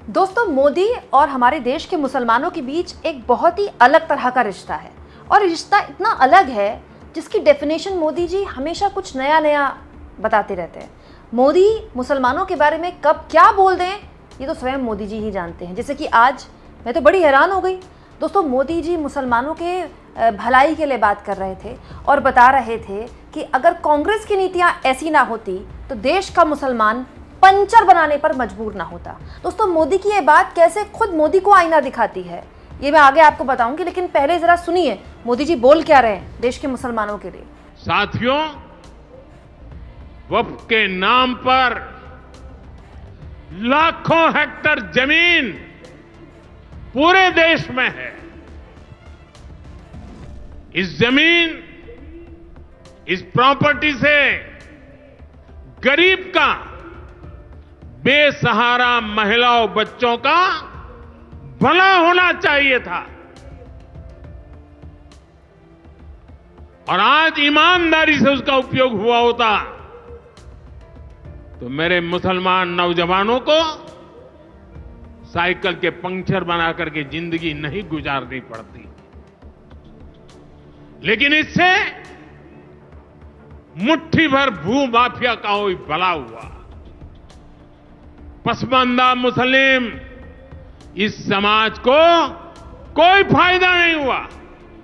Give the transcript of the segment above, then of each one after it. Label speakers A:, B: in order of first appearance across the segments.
A: दोस्तों, मोदी और हमारे देश के मुसलमानों के बीच एक बहुत ही अलग तरह का रिश्ता है और रिश्ता इतना अलग है जिसकी डेफिनेशन मोदी जी हमेशा कुछ नया नया बताते रहते हैं। मोदी मुसलमानों के बारे में कब क्या बोल दें ये तो स्वयं मोदी जी ही जानते हैं। जैसे कि आज मैं तो बड़ी हैरान हो गई दोस्तों, मोदी जी मुसलमानों के भलाई के लिए बात कर रहे थे और बता रहे थे कि अगर कांग्रेस की नीतियां ऐसी ना होती तो देश का मुसलमान पंचर बनाने पर मजबूर ना होता। दोस्तों, मोदी की ये बात कैसे खुद मोदी को आईना दिखाती है ये मैं आगे आपको बताऊंगी, लेकिन पहले जरा सुनिए मोदी जी बोल क्या रहे हैं देश के मुसलमानों के लिए।
B: साथियों, वक्फ के नाम पर लाखों हेक्टर जमीन पूरे देश में है। इस जमीन, इस प्रॉपर्टी से गरीब का, बेसहारा महिलाओं बच्चों का भला होना चाहिए था और आज ईमानदारी से उसका उपयोग हुआ होता तो मेरे मुसलमान नौजवानों को साइकिल के पंक्चर बना करके जिंदगी नहीं गुजारनी पड़ती। लेकिन इससे मुट्ठी भर भू माफिया का कोई भला हुआ। पसमानदा मुस्लिम इस समाज को कोई फायदा नहीं हुआ।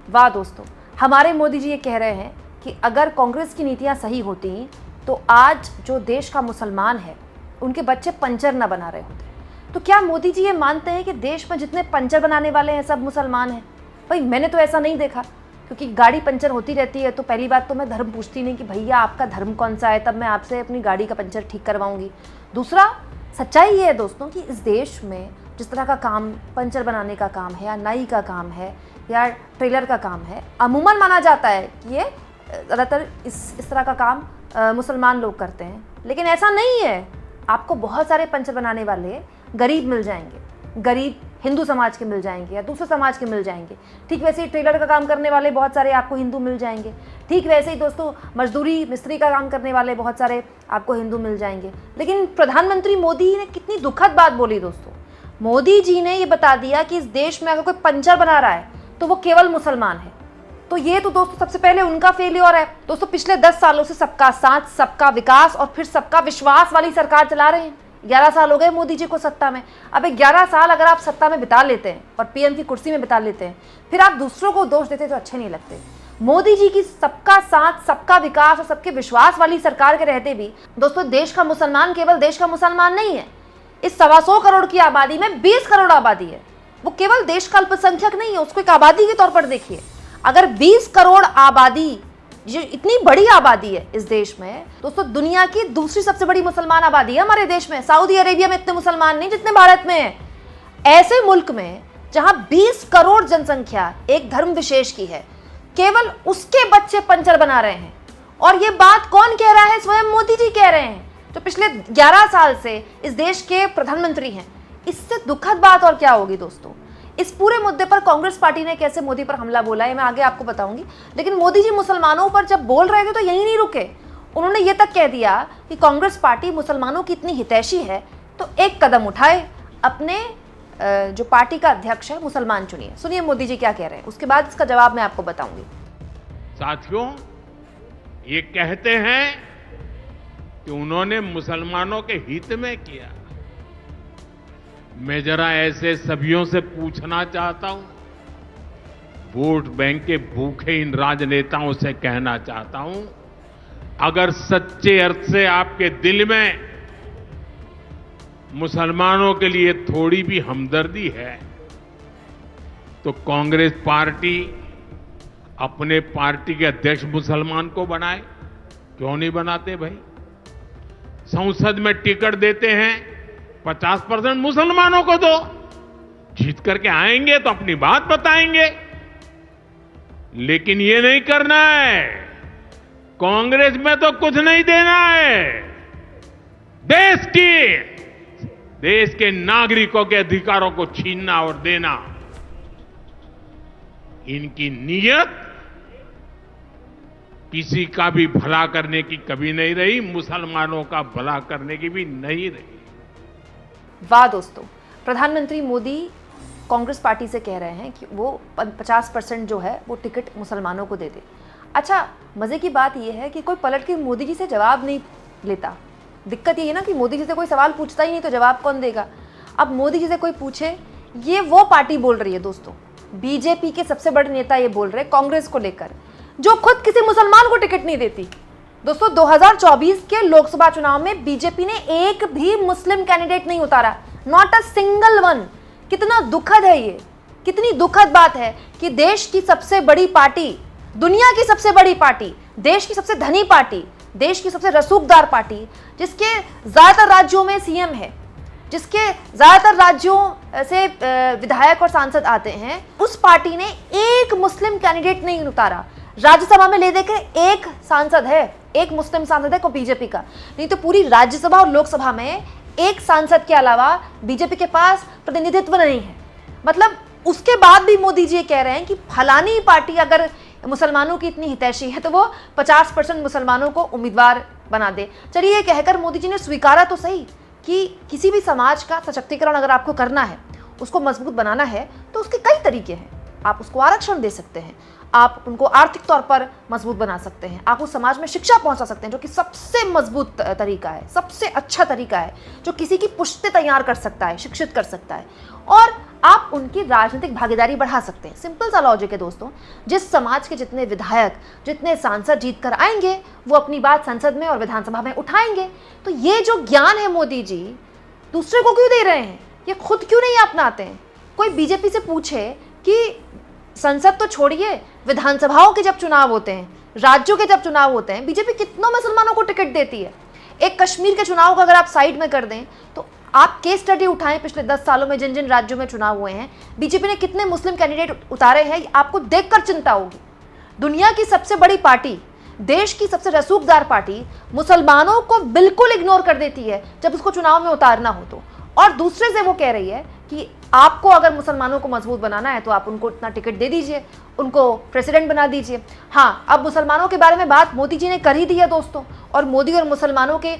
A: वाह दोस्तों, हमारे मोदी जी ये कह रहे हैं कि अगर कांग्रेस की नीतियां सही होती तो आज जो देश का मुसलमान है उनके बच्चे पंचर ना बना रहे होते। तो क्या मोदी जी ये मानते हैं कि देश में जितने पंचर बनाने वाले हैं सब मुसलमान हैं? भाई मैंने तो ऐसा नहीं देखा, क्योंकि गाड़ी पंचर होती रहती है तो पहली बात तो मैं धर्म पूछती नहीं कि भैया आपका धर्म कौन सा है, तब मैं आपसे अपनी गाड़ी का पंचर ठीक करवाऊंगी। दूसरा, सच्चाई ये है दोस्तों कि इस देश में जिस तरह का काम पंचर बनाने का काम है या नाई का काम है या ट्रेलर का काम है, अमूमन माना जाता है कि ये ज़्यादातर इस तरह का काम मुसलमान लोग करते हैं, लेकिन ऐसा नहीं है। आपको बहुत सारे पंचर बनाने वाले गरीब मिल जाएंगे, गरीब हिंदू समाज के मिल जाएंगे या दूसरे समाज के मिल जाएंगे। ठीक वैसे ही ट्रेलर का काम करने वाले बहुत सारे आपको हिंदू मिल जाएंगे। ठीक वैसे ही दोस्तों मजदूरी मिस्त्री का काम करने वाले बहुत सारे आपको हिंदू मिल जाएंगे। लेकिन प्रधानमंत्री मोदी ने कितनी दुखद बात बोली दोस्तों। मोदी जी ने ये बता दिया कि इस देश में अगर कोई पंचर बना रहा है तो वो केवल मुसलमान है। तो ये तो दोस्तों सबसे पहले उनका फेलियर है। दोस्तों, पिछले 10 सालों से सबका साथ, सबका विकास और फिर सबका विश्वास वाली सरकार चला रहे हैं। 11 साल हो गए मोदी जी को सत्ता में। अब 11 साल अगर आप सत्ता में बिता लेते हैं और पीएम की कुर्सी में बिता लेते हैं, फिर आप दूसरों को दोष देते तो अच्छे नहीं लगते। मोदी जी की सबका साथ, सबका विकास और सबके विश्वास वाली सरकार के रहते भी दोस्तों देश का मुसलमान केवल देश का मुसलमान नहीं है। इस 125 करोड़ की आबादी में 20 करोड़ आबादी है। वो केवल देश का अल्पसंख्यक नहीं है, उसको एक आबादी के तौर पर देखिए। अगर 20 करोड़ आबादी, जो इतनी बड़ी आबादी है इस देश में दोस्तों, दुनिया की दूसरी सबसे बड़ी मुसलमान आबादी है हमारे देश में। सऊदी अरेबिया में इतने मुसलमान नहीं जितने भारत में है। ऐसे मुल्क में जहां 20 करोड़ जनसंख्या एक धर्म विशेष की है, केवल उसके बच्चे पंचर बना रहे हैं। और ये बात कौन कह रहा है? स्वयं मोदी जी कह रहे हैं, जो पिछले 11 साल से इस देश के प्रधानमंत्री हैं। इससे दुखद बात और क्या होगी दोस्तों। इस पूरे मुद्दे पर कांग्रेस पार्टी ने कैसे मोदी पर हमला बोला है मैं आगे आपको बताऊंगी, लेकिन मोदी जी मुसलमानों पर जब बोल रहे थे तो यही नहीं रुके। उन्होंने ये तक कह दिया कि कांग्रेस पार्टी मुसलमानों की इतनी हितैषी है तो एक कदम उठाए, अपने जो पार्टी का अध्यक्ष है मुसलमान चुनिए। सुनिए मोदी जी क्या कह रहे हैं, उसके बाद इसका जवाब मैं आपको बताऊंगी।
B: साथियों, ये कहते हैं कि उन्होंने मुसलमानों के हित में किया। मैं जरा ऐसे सभियों से पूछना चाहता हूं, वोट बैंक के भूखे इन राजनेताओं से कहना चाहता हूं, अगर सच्चे अर्थ से आपके दिल में मुसलमानों के लिए थोड़ी भी हमदर्दी है तो कांग्रेस पार्टी अपने पार्टी के अध्यक्ष मुसलमान को बनाए। क्यों नहीं बनाते भाई? संसद में टिकट देते हैं, 50% मुसलमानों को दो। जीत करके आएंगे तो अपनी बात बताएंगे, लेकिन ये नहीं करना है। कांग्रेस में तो कुछ नहीं देना है। देश के नागरिकों के अधिकारों को छीनना और देना, इनकी नीयत किसी का भी भला करने की कभी नहीं रही, मुसलमानों का भला करने की भी नहीं रही।
A: वाह दोस्तों, प्रधानमंत्री मोदी कांग्रेस पार्टी से कह रहे हैं कि वो 50% जो है वो टिकट मुसलमानों को दे दे। अच्छा, मज़े की बात यह है कि कोई पलट के मोदी जी से जवाब नहीं लेता। दिक्कत ये है ना कि मोदी जी से कोई सवाल पूछता ही नहीं, तो जवाब कौन देगा। अब मोदी जी से कोई पूछे, ये वो पार्टी बोल रही है दोस्तों, बीजेपी के सबसे बड़े नेता ये बोल रहे हैं कांग्रेस को लेकर, जो खुद किसी मुसलमान को टिकट नहीं देती। दोस्तों 2024 के लोकसभा चुनाव में बीजेपी ने एक भी मुस्लिम कैंडिडेट नहीं उतारा, नॉट अ सिंगल वन। कितना दुखद है ये, कितनी दुखद बात है कि देश की सबसे बड़ी पार्टी, दुनिया की सबसे बड़ी पार्टी, देश की सबसे धनी पार्टी, देश की सबसे रसूखदार पार्टी, जिसके ज्यादातर राज्यों में सीएम है, जिसके ज्यादातर राज्यों से विधायक और सांसद आते हैं, उस पार्टी ने एक मुस्लिम कैंडिडेट नहीं उतारा। राज्यसभा में ले देकर एक सांसद है, एक मुस्लिम सांसद है को बीजेपी का, नहीं तो पूरी राज्यसभा और लोकसभा में एक सांसद के अलावा बीजेपी के पास प्रतिनिधित्व नहीं है। मतलब उसके बाद भी मोदी जी कह रहे हैं कि फलानी पार्टी अगर मुसलमानों की इतनी हितैषी है तो वो 50% मुसलमानों को उम्मीदवार बना दे। चलिए, ये कहकर मोदी जी ने स्वीकारा तो सही कि किसी भी समाज का सशक्तिकरण अगर आपको करना है, उसको मजबूत बनाना है, तो उसके कई तरीके हैं। आप उसको आरक्षण दे सकते हैं, आप उनको आर्थिक तौर पर मजबूत बना सकते हैं, आप उस समाज में शिक्षा पहुंचा सकते हैं, जो कि सबसे मजबूत तरीका है, सबसे अच्छा तरीका है, जो किसी की पुश्ते तैयार कर सकता है, शिक्षित कर सकता है, और आप उनकी राजनीतिक भागीदारी बढ़ा सकते हैं। सिंपल सा लॉजिक है दोस्तों। जिस समाज के जितने विधायक, जितने सांसद जीत कर आएंगे, वो अपनी बात संसद में और विधानसभा में उठाएंगे। तो ये जो ज्ञान है मोदी जी दूसरे को क्यों दे रहे हैं, ये खुद क्यों नहीं अपनाते हैं। कोई बीजेपी से पूछे कि संसद तो छोड़िए, विधानसभाओं के जब चुनाव होते हैं, राज्यों के जब चुनाव होते हैं, बीजेपी कितनों मुसलमानों को टिकट देती है। एक कश्मीर के चुनाव को अगर आप साइड में कर दें, तो आप केस स्टडी उठाएं पिछले 10 सालों में जिन जिन राज्यों में चुनाव हुए हैं, बीजेपी ने कितने मुस्लिम कैंडिडेट उतारे हैं, आपको देखकर चिंता होगी। दुनिया की सबसे बड़ी पार्टी, देश की सबसे रसूखदार पार्टी मुसलमानों को बिल्कुल इग्नोर कर देती है जब उसको चुनाव में उतारना हो तो। और दूसरे से वो कह रही है कि आपको अगर मुसलमानों को मजबूत बनाना है तो आप उनको इतना टिकट दे दीजिए, उनको प्रेसिडेंट बना दीजिए। हाँ, अब मुसलमानों के बारे में बात मोदी जी ने कर ही दी है दोस्तों, और मोदी और मुसलमानों के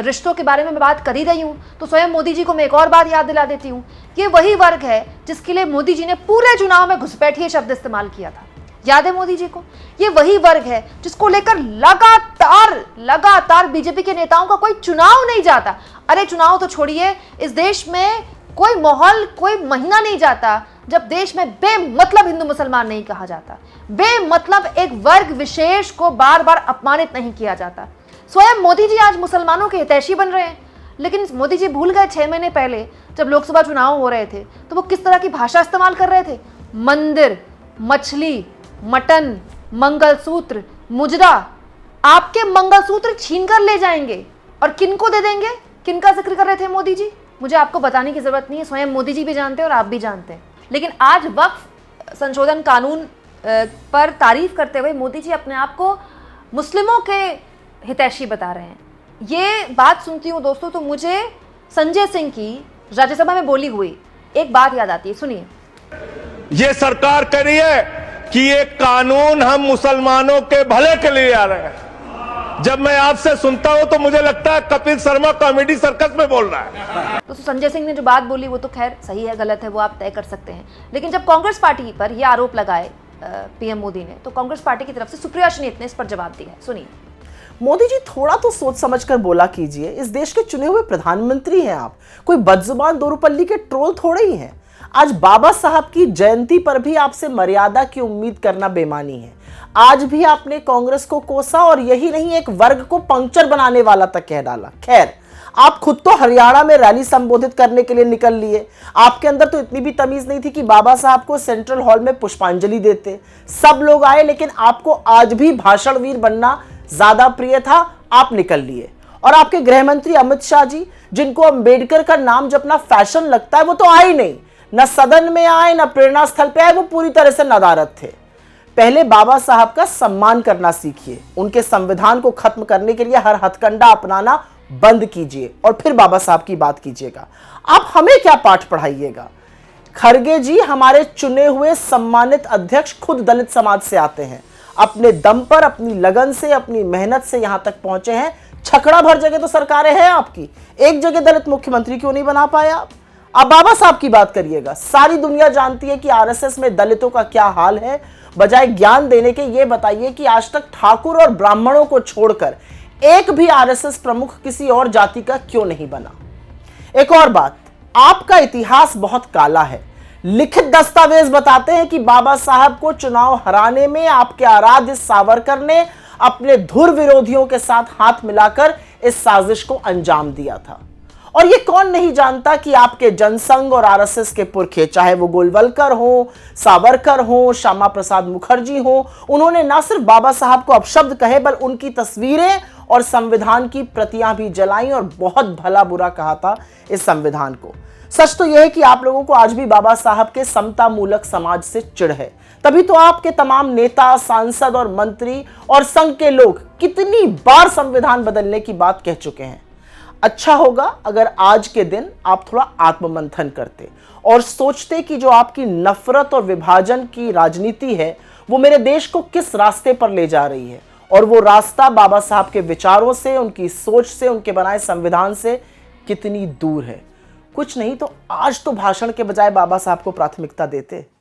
A: रिश्तों के बारे में मैं बात कर ही रही हूँ, तो स्वयं मोदी जी को मैं एक और बात याद दिला देती हूँ। ये वही वर्ग है जिसके लिए मोदी जी ने पूरे चुनाव में घुसपैठिए शब्द इस्तेमाल किया था, याद है मोदी जी को। ये वही वर्ग है जिसको लेकर लगातार बीजेपी के नेताओं का कोई चुनाव नहीं जाता। अरे चुनाव तो छोड़िए, इस देश में कोई माहौल, कोई महीना नहीं जाता जब देश में बेमतलब हिंदू मुसलमान नहीं कहा जाता, बेमतलब एक वर्ग विशेष को बार बार अपमानित नहीं किया जाता। स्वयं मोदी जी आज मुसलमानों के हितैषी बन रहे हैं, लेकिन मोदी जी भूल गए 6 महीने पहले जब लोकसभा चुनाव हो रहे थे तो वो किस तरह की भाषा इस्तेमाल कर रहे थे। मंदिर, मछली, मटन, मंगलसूत्र, मुजरा, आपके मंगलसूत्र छीन कर ले जाएंगे और किनको दे देंगे। किनका जिक्र कर रहे थे मोदी जी, मुझे आपको बताने की जरूरत नहीं है, स्वयं मोदी जी भी जानते हैं और आप भी जानते हैं। लेकिन आज वक्फ संशोधन कानून पर तारीफ करते हुए मोदी जी अपने आप को मुस्लिमों के हितैषी बता रहे हैं। ये बात सुनती हूँ दोस्तों तो मुझे संजय सिंह की राज्यसभा में बोली हुई एक बात याद आती है, सुनिए।
C: ये सरकार कह रही है कि ये कानून हम मुसलमानों के भले के लिए आ रहे हैं। जब मैं आपसे सुनता हूं तो मुझे लगता है कपिल शर्मा कॉमेडी सर्कस में बोल रहा है।
A: तो संजय सिंह ने जो बात बोली वो तो खैर सही है, गलत है, वो आप तय कर सकते हैं। लेकिन जब कांग्रेस पार्टी पर यह आरोप लगाए पीएम मोदी ने, तो कांग्रेस पार्टी की तरफ से सुप्रिया श्रीनेत ने इस पर जवाब दिया है, सुनिए।
D: मोदी जी थोड़ा तो सोच समझकर बोला कीजिए, इस देश के चुने हुए प्रधानमंत्री हैं आप, कोई बदजुबान दोरूपल्ली के ट्रोल थोड़े ही हैं। आज बाबा साहब की जयंती पर भी आपसे मर्यादा की उम्मीद करना बेमानी है। आज भी आपने कांग्रेस को कोसा और यही नहीं, एक वर्ग को पंक्चर बनाने वाला तक कह डाला। खैर, आप खुद तो हरियाणा में रैली संबोधित करने के लिए निकल लिए। आपके अंदर तो इतनी भी तमीज नहीं थी कि बाबा साहब को सेंट्रल हॉल में पुष्पांजलि देते। सब लोग आए, लेकिन आपको आज भी भाषणवीर बनना ज्यादा प्रिय था, आप निकल लिए। और आपके गृह मंत्री अमित शाह जी, जिनको अंबेडकर का नाम जपना फैशन लगता है, वो तो आए नहीं, न सदन में आए न प्रेरणा स्थल पे आए, वो पूरी तरह से नदारद थे। पहले बाबा साहब का सम्मान करना सीखिए, उनके संविधान को खत्म करने के लिए हर हथकंडा अपनाना बंद कीजिए और फिर बाबा साहब की बात कीजिएगा। आप हमें क्या पाठ पढ़ाइएगा। खड़गे जी हमारे चुने हुए सम्मानित अध्यक्ष खुद दलित समाज से आते हैं, अपने दम पर, अपनी लगन से, अपनी मेहनत से यहां तक पहुंचे हैं। छकड़ा भर जगह तो सरकारें हैं आपकी, एक जगह दलित मुख्यमंत्री क्यों नहीं बना पाए आप। आप बाबा साहब की बात करिएगा। सारी दुनिया जानती है कि आरएसएस में दलितों का क्या हाल है। बजाय ज्ञान देने के ये बताइए कि आज तक ठाकुर और ब्राह्मणों को छोड़कर एक भी आरएसएस प्रमुख किसी और जाति का क्यों नहीं बना। एक और बात, आपका इतिहास बहुत काला है। लिखित दस्तावेज बताते हैं कि बाबा साहब को चुनाव हराने में आपके आराध्य सावरकर ने अपने धुर विरोधियों के साथ हाथ मिलाकर इस साजिश को अंजाम दिया था। और ये कौन नहीं जानता कि आपके जनसंघ और आरएसएस के पुरखे, चाहे वो गोलवलकर हो, सावरकर हो, श्यामा प्रसाद मुखर्जी हो, उन्होंने ना सिर्फ बाबा साहब को अपशब्द कहे बल्कि उनकी तस्वीरें और संविधान की प्रतियां भी जलाई और बहुत भला बुरा कहा था इस संविधान को। सच तो यह है कि आप लोगों को आज भी बाबा साहब के समता मूलक समाज से चिढ़ है। तभी तो आपके तमाम नेता, सांसद और मंत्री और संघ के लोग कितनी बार संविधान बदलने की बात कह चुके हैं। अच्छा होगा अगर आज के दिन आप थोड़ा आत्ममंथन करते और सोचते कि जो आपकी नफरत और विभाजन की राजनीति है वो मेरे देश को किस रास्ते पर ले जा रही है, और वो रास्ता बाबा साहब के विचारों से, उनकी सोच से, उनके बनाए संविधान से कितनी दूर है। कुछ नहीं तो आज तो भाषण के बजाय बाबा साहब को प्राथमिकता देते।